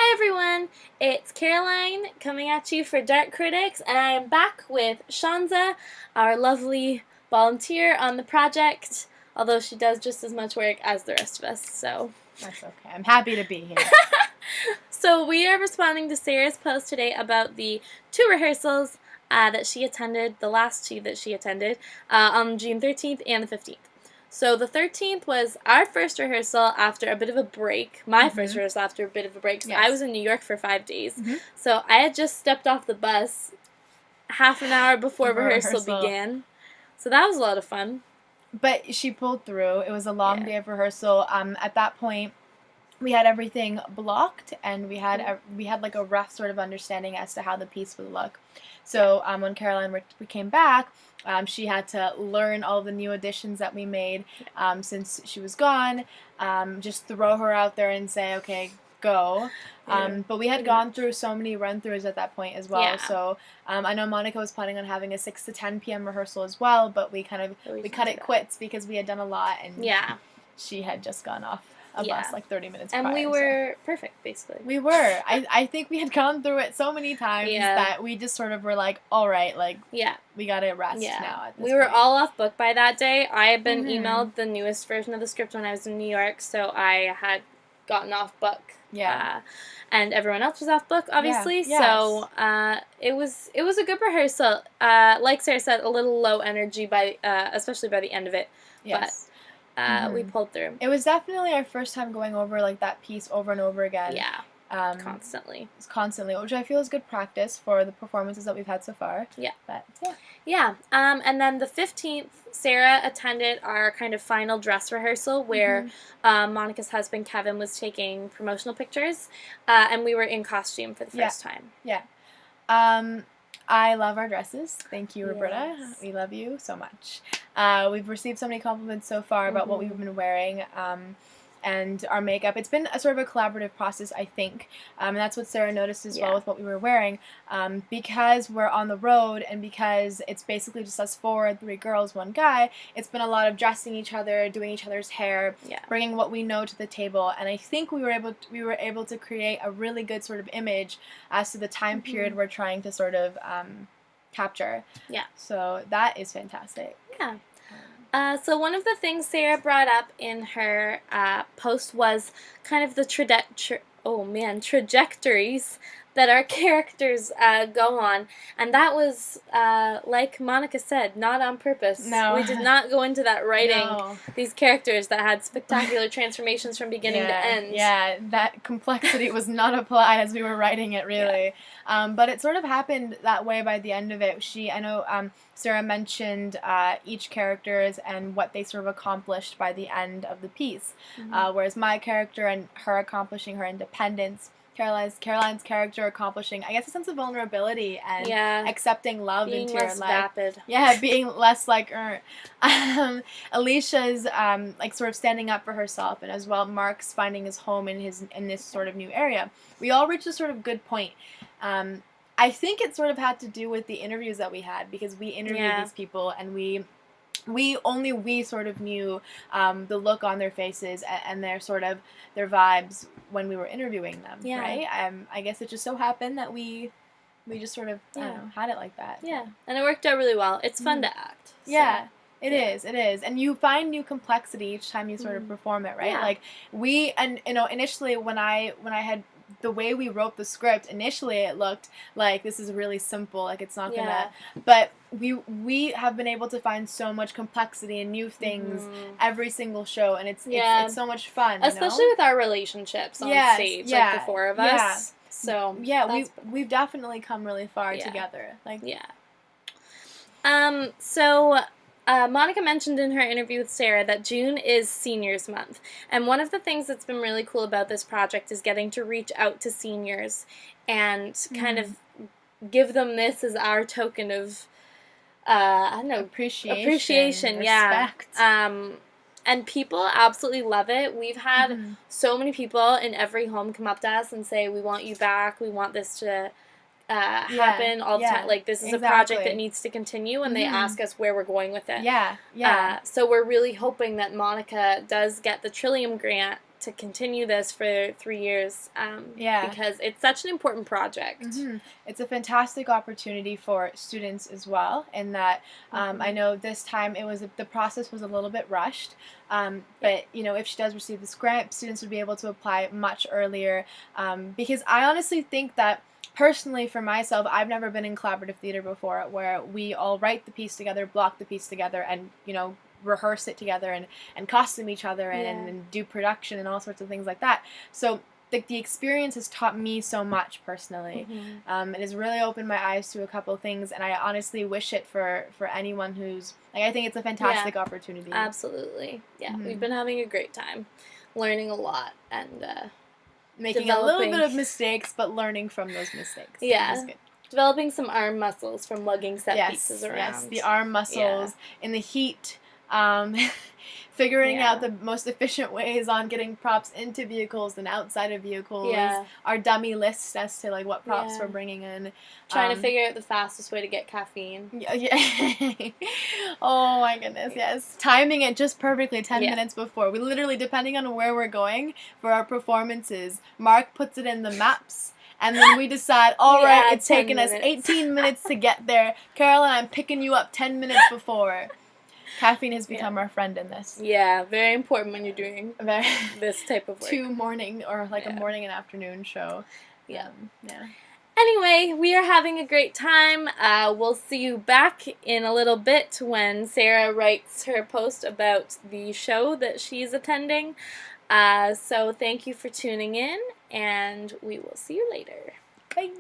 Hi everyone, it's Caroline coming at you for Dark Critics, and I am back with Shanza, our lovely volunteer on the project, although she does just as much work as the rest of us, so. That's okay. I'm happy to be here. So we are responding to Sarah's post today about the two rehearsals that she attended, the last two that she attended, on June 13th and the 15th. So the 13th was our first rehearsal after a bit of a break, my first rehearsal after a bit of a break, because I was in New York for 5 days. So I had just stepped off the bus half an hour before rehearsal began. So that was a lot of fun. But she pulled through. It was a long day of rehearsal. At that point, we had everything blocked, and we had like a rough sort of understanding as to how the piece would look. So when Caroline we came back, she had to learn all the new additions that we made since she was gone. Just throw her out there and say, okay, go. But we had gone through so many run-throughs at that point as well. Yeah. So I know Monica was planning on having a 6 to 10 p.m. rehearsal as well, but we cut it quits because we had done a lot, and she had just gone off a bus like 30 minutes prior. And we were perfect, basically. We were. I think we had gone through it so many times that we just sort of were like, all right, like, we gotta rest now at this point. Were all off book by that day. I had been emailed the newest version of the script when I was in New York, so I had gotten off book. Yeah. And everyone else was off book, obviously. Yeah. So it was a good rehearsal. Like Sarah said, a little low energy especially by the end of it. Yes. But we pulled through. It was definitely our first time going over like that piece over and over again. Yeah. Constantly. Constantly, which I feel is good practice for the performances that we've had so far. Yeah. But yeah. And then the 15th, Sarah attended our kind of final dress rehearsal where Monica's husband Kevin was taking promotional pictures, and we were in costume for the first time. Yeah. I love our dresses. Thank you, Roberta. Yes. We love you so much. We've received so many compliments so far about what we've been wearing and our makeup. It's been a sort of a collaborative process, I think, and that's what Sarah noticed as well with what we were wearing. Because we're on the road and because it's basically just us 3 girls, 1 guy, it's been a lot of dressing each other, doing each other's hair, bringing what we know to the table, and I think we were able to create a really good sort of image as to the time period we're trying to sort of capture. Yeah. So that is fantastic. Yeah. So one of the things Sarah brought up in her post was kind of the trajectories that our characters go on, and that was, like Monica said, not on purpose. No. We did not go into that writing these characters that had spectacular transformations from beginning to end. Yeah, that complexity was not applied as we were writing it, really. But it sort of happened that way by the end of it. I know Sarah mentioned each characters and what they sort of accomplished by the end of the piece, whereas my character and her accomplishing her independence, Caroline's character accomplishing, I guess, a sense of vulnerability and accepting love into your life. Being less vapid. Yeah, being less like Alicia's like sort of standing up for herself, and as well Mark's finding his home in this sort of new area. We all reached a sort of good point. I think it sort of had to do with the interviews that we had, because we interviewed these people and we sort of knew the look on their faces and their vibes when we were interviewing them, right? I guess it just so happened that we just sort of I don't know, had it like that. Yeah, and it worked out really well. It's fun to act. So. Yeah. It is, and you find new complexity each time you sort of perform it, right? Like initially when I had the way we wrote the script, initially it looked like this is really simple, like it's not gonna, but we have been able to find so much complexity and new things every single show, and it's so much fun, especially with our relationships on stage, like the 4 of us. So we've definitely come really far together. Like Monica mentioned in her interview with Sarah that June is Seniors Month, and one of the things that's been really cool about this project is getting to reach out to seniors and kind of give them this as our token of, I don't know, appreciation, respect. And people absolutely love it. We've had so many people in every home come up to us and say, we want you back, we want this to happen all the time. Like, this is a project that needs to continue, and they ask us where we're going with it. Yeah. So we're really hoping that Monica does get the Trillium grant to continue this for 3 years. Because it's such an important project. It's a fantastic opportunity for students as well, in that I know this time the process was a little bit rushed, but if she does receive this grant, students would be able to apply much earlier, because I honestly think that, personally, for myself, I've never been in collaborative theater before, where we all write the piece together, block the piece together, and rehearse it together, and costume each other, and do production and all sorts of things like that. So the experience has taught me so much personally. It has really opened my eyes to a couple of things, and I honestly wish it for anyone who's I think it's a fantastic opportunity. Absolutely. We've been having a great time, learning a lot, and making a little bit of mistakes, but learning from those mistakes. Developing some arm muscles from lugging set pieces around. Yes, the arm muscles in the heat. Figuring out the most efficient ways on getting props into vehicles and outside of vehicles. Our dummy list as to what props we're bringing in. Trying to figure out the fastest way to get caffeine. Oh my goodness, yes. Timing it just perfectly 10 minutes before. We literally, depending on where we're going for our performances, Mark puts it in the maps. And then we decide, all right, it's taken us 18 minutes to get there. Caroline, I'm picking you up 10 minutes before. Caffeine has become our friend in this. Yeah, very important when you're doing this type of work. A morning and afternoon show. Anyway, we are having a great time. We'll see you back in a little bit when Sarah writes her post about the show that she's attending. So thank you for tuning in, and we will see you later. Bye.